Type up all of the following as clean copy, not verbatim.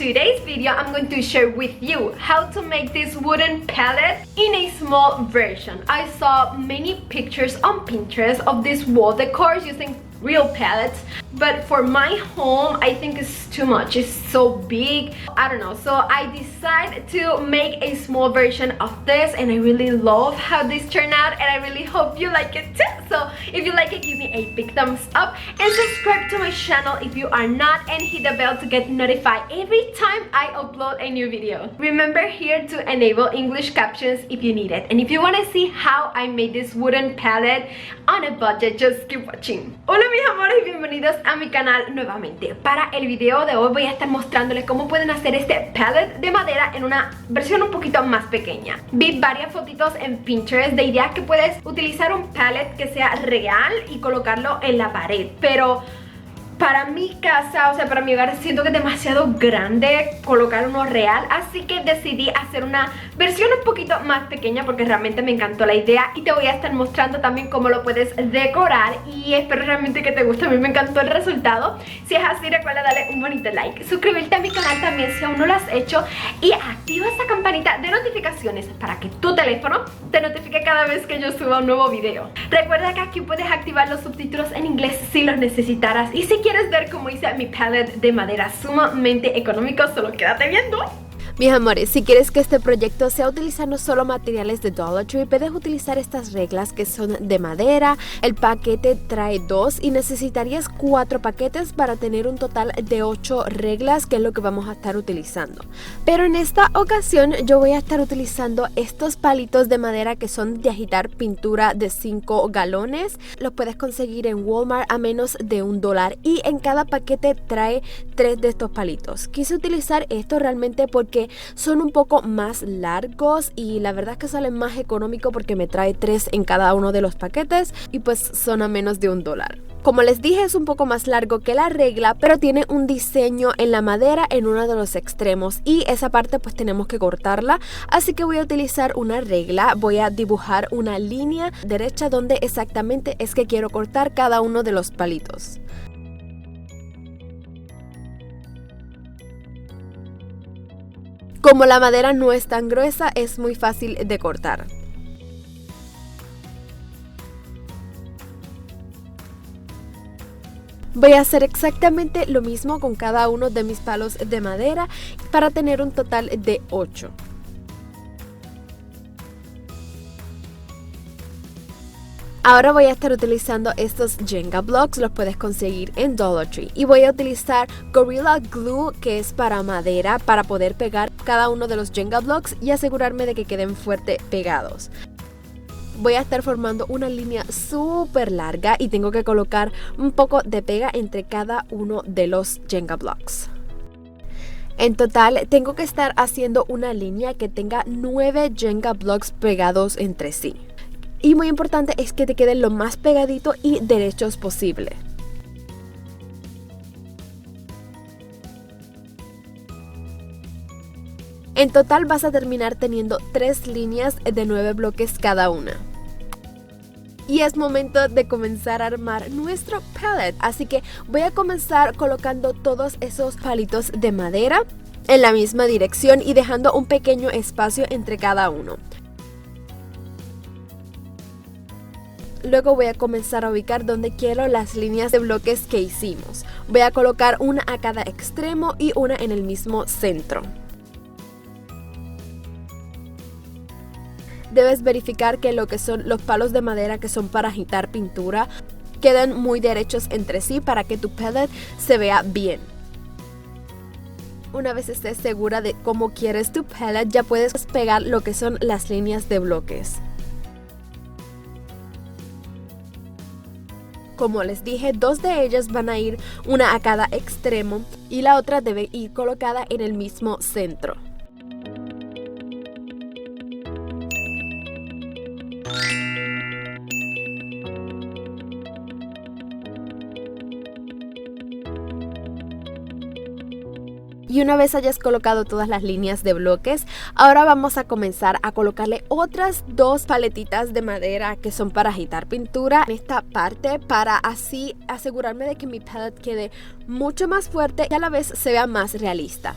today's video I'm going to share with you how to make this wooden palette in a small version. I saw many pictures on Pinterest of this wall decor using real palettes, but for my home I think it's too much. It's so big, I don't know, so I decided to make a small version of this, and I really love how this turned out, and I really hope you like it too. So if you like it, give me a big thumbs up and subscribe to my channel if you are not, and hit the bell to get notified every time I upload a new video. Remember here to enable English captions if you need it, and if you want to see how I made this wooden palette on a budget, just keep watching. Hola mis amores y bienvenidos a mi canal nuevamente. Para el video de hoy voy a estar mostrándoles cómo pueden hacer este palette de madera en una versión un poquito más pequeña. Vi varias fotitos en Pinterest de ideas que puedes utilizar un palette que sea real y colocarlo en la pared, pero para mi casa, o sea, para mi hogar, siento que es demasiado grande colocar uno real, así que decidí hacer una versión un poquito más pequeña porque realmente me encantó la idea, y te voy a estar mostrando también cómo lo puedes decorar, y espero realmente que te guste. A mí me encantó el resultado. Si es así, recuerda darle un bonito like, suscribirte a mi canal también si aún no lo has hecho, y activa esa campanita de notificaciones para que tu teléfono te notifique cada vez que yo suba un nuevo video. Recuerda que aquí puedes activar los subtítulos en inglés si los necesitaras, y si quieres ver cómo hice mi palette de madera sumamente económico, solo quédate viendo. Mis amores, si quieres que este proyecto sea utilizando solo materiales de Dollar Tree, puedes utilizar estas reglas que son de madera. El paquete trae 2 y necesitarías 4 paquetes para tener un total de 8 reglas, que es lo que vamos a estar utilizando. Pero en esta ocasión yo voy a estar utilizando estos palitos de madera que son de agitar pintura de 5 galones. Los puedes conseguir en Walmart a menos de $1, y en cada paquete trae 3 de estos palitos. Quise utilizar esto realmente porque son un poco más largos, y la verdad es que salen más económico porque me trae 3 en cada uno de los paquetes, y pues son a menos de $1. Como les dije, es un poco más largo que la regla, pero tiene un diseño en la madera en uno de los extremos, y esa parte pues tenemos que cortarla, así que voy a utilizar una regla. Voy a dibujar una línea derecha donde exactamente es que quiero cortar cada uno de los palitos. Como la madera no es tan gruesa, es muy fácil de cortar. Voy a hacer exactamente lo mismo con cada uno de mis palos de madera para tener un total de 8. Ahora voy a estar utilizando estos Jenga blocks, los puedes conseguir en Dollar Tree, y voy a utilizar Gorilla Glue, que es para madera, para poder pegar cada uno de los Jenga blocks y asegurarme de que queden fuerte pegados. Voy a estar formando una línea súper larga y tengo que colocar un poco de pega entre cada uno de los Jenga blocks. En total tengo que estar haciendo una línea que tenga 9 Jenga blocks pegados entre sí. Y muy importante es que te queden lo más pegadito y derechos posible. En total vas a terminar teniendo 3 líneas de 9 bloques cada una. Y es momento de comenzar a armar nuestro palette. Así que voy a comenzar colocando todos esos palitos de madera en la misma dirección y dejando un pequeño espacio entre cada uno. Luego voy a comenzar a ubicar donde quiero las líneas de bloques que hicimos. Voy a colocar una a cada extremo y una en el mismo centro. Debes verificar que lo que son los palos de madera que son para agitar pintura queden muy derechos entre sí para que tu palette se vea bien. Una vez estés segura de cómo quieres tu palette, ya puedes pegar lo que son las líneas de bloques. Como les dije, 2 de ellas van a ir una a cada extremo y la otra debe ir colocada en el mismo centro. Y una vez hayas colocado todas las líneas de bloques, ahora vamos a comenzar a colocarle otras 2 paletitas de madera que son para agitar pintura en esta parte, para así asegurarme de que mi palette quede mucho más fuerte y a la vez se vea más realista.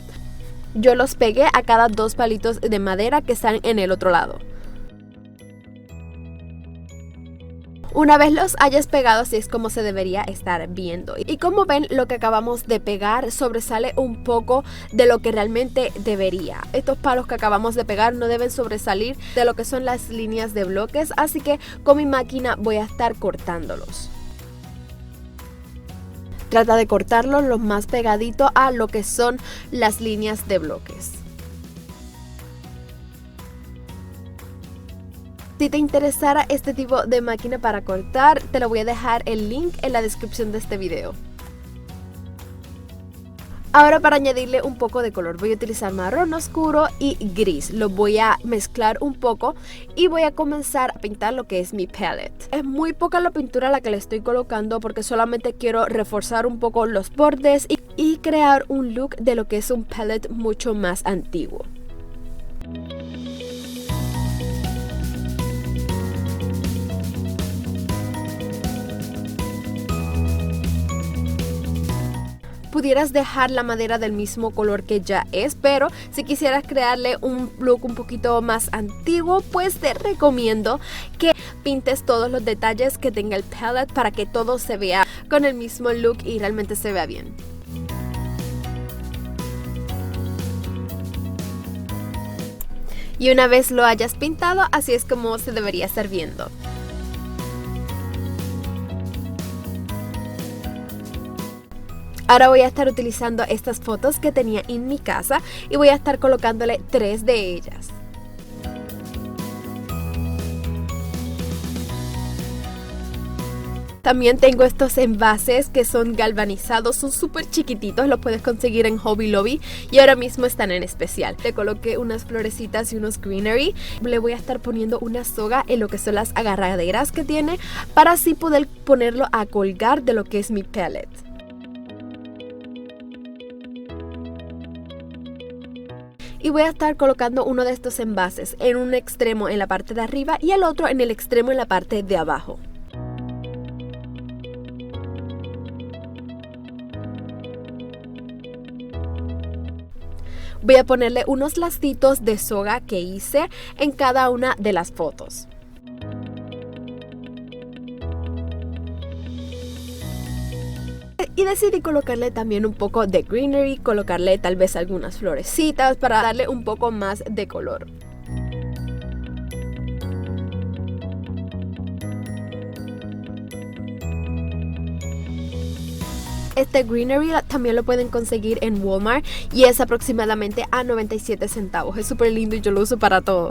yo los pegué a cada 2 palitos de madera que están en el otro lado. Una vez los hayas pegado, así es como se debería estar viendo. Y como ven, lo que acabamos de pegar sobresale un poco de lo que realmente debería. Estos palos que acabamos de pegar no deben sobresalir de lo que son las líneas de bloques, así que con mi máquina voy a estar cortándolos. Trata de cortarlos lo más pegadito a lo que son las líneas de bloques. Si te interesara este tipo de máquina para cortar, te lo voy a dejar el link en la descripción de este video. Ahora, para añadirle un poco de color, voy a utilizar marrón oscuro y gris. Lo voy a mezclar un poco y voy a comenzar a pintar lo que es mi palette. Es muy poca la pintura la que le estoy colocando porque solamente quiero reforzar un poco los bordes y crear un look de lo que es un palette mucho más antiguo. Pudieras dejar la madera del mismo color que ya es, pero si quisieras crearle un look un poquito más antiguo, pues te recomiendo que pintes todos los detalles que tenga el palette para que todo se vea con el mismo look y realmente se vea bien. Y una vez lo hayas pintado, así es como se debería estar viendo. Ahora voy a estar utilizando estas fotos que tenía en mi casa y voy a estar colocándole 3 de ellas. También tengo estos envases que son galvanizados, son súper chiquititos, los puedes conseguir en Hobby Lobby y ahora mismo están en especial. Le coloqué unas florecitas y unos greenery. Le voy a estar poniendo una soga en lo que son las agarraderas que tiene para así poder ponerlo a colgar de lo que es mi palette. Y voy a estar colocando uno de estos envases en un extremo en la parte de arriba y el otro en el extremo en la parte de abajo. Voy a ponerle unos lacitos de soga que hice en cada una de las fotos. Y decidí colocarle también un poco de greenery, colocarle tal vez algunas florecitas para darle un poco más de color. Este greenery también lo pueden conseguir en Walmart y es aproximadamente a 97 centavos. Es súper lindo y yo lo uso para todo.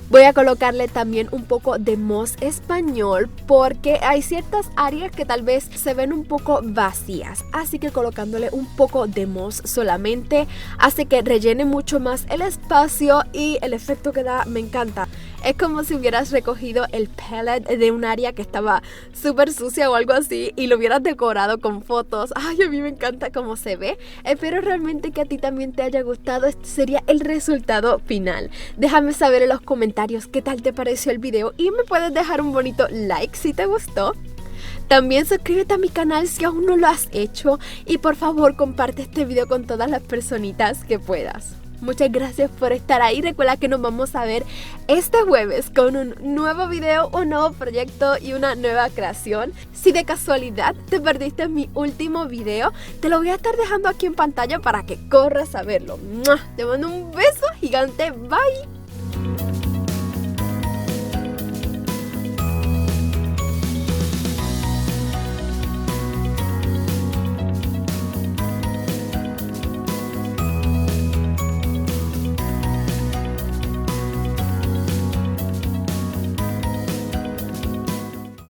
Voy a colocarle también un poco de moss español porque hay ciertas áreas que tal vez se ven un poco vacías. Así que colocándole un poco de moss solamente hace que rellene mucho más el espacio y el efecto que da me encanta. Es como si hubieras recogido el palette de un área que estaba súper sucia o algo así y lo hubieras decorado con fotos. Ay, a mí me encanta cómo se ve. Espero realmente que a ti también te haya gustado. Este sería el resultado final. Déjame saber en los comentarios qué tal te pareció el video y me puedes dejar un bonito like si te gustó. También suscríbete a mi canal si aún no lo has hecho y por favor comparte este video con todas las personitas que puedas. Muchas gracias por estar ahí. Recuerda que nos vamos a ver este jueves con un nuevo video, un nuevo proyecto y una nueva creación. Si de casualidad te perdiste mi último video, te lo voy a estar dejando aquí en pantalla para que corras a verlo. ¡Mua! Te mando un beso gigante. Bye.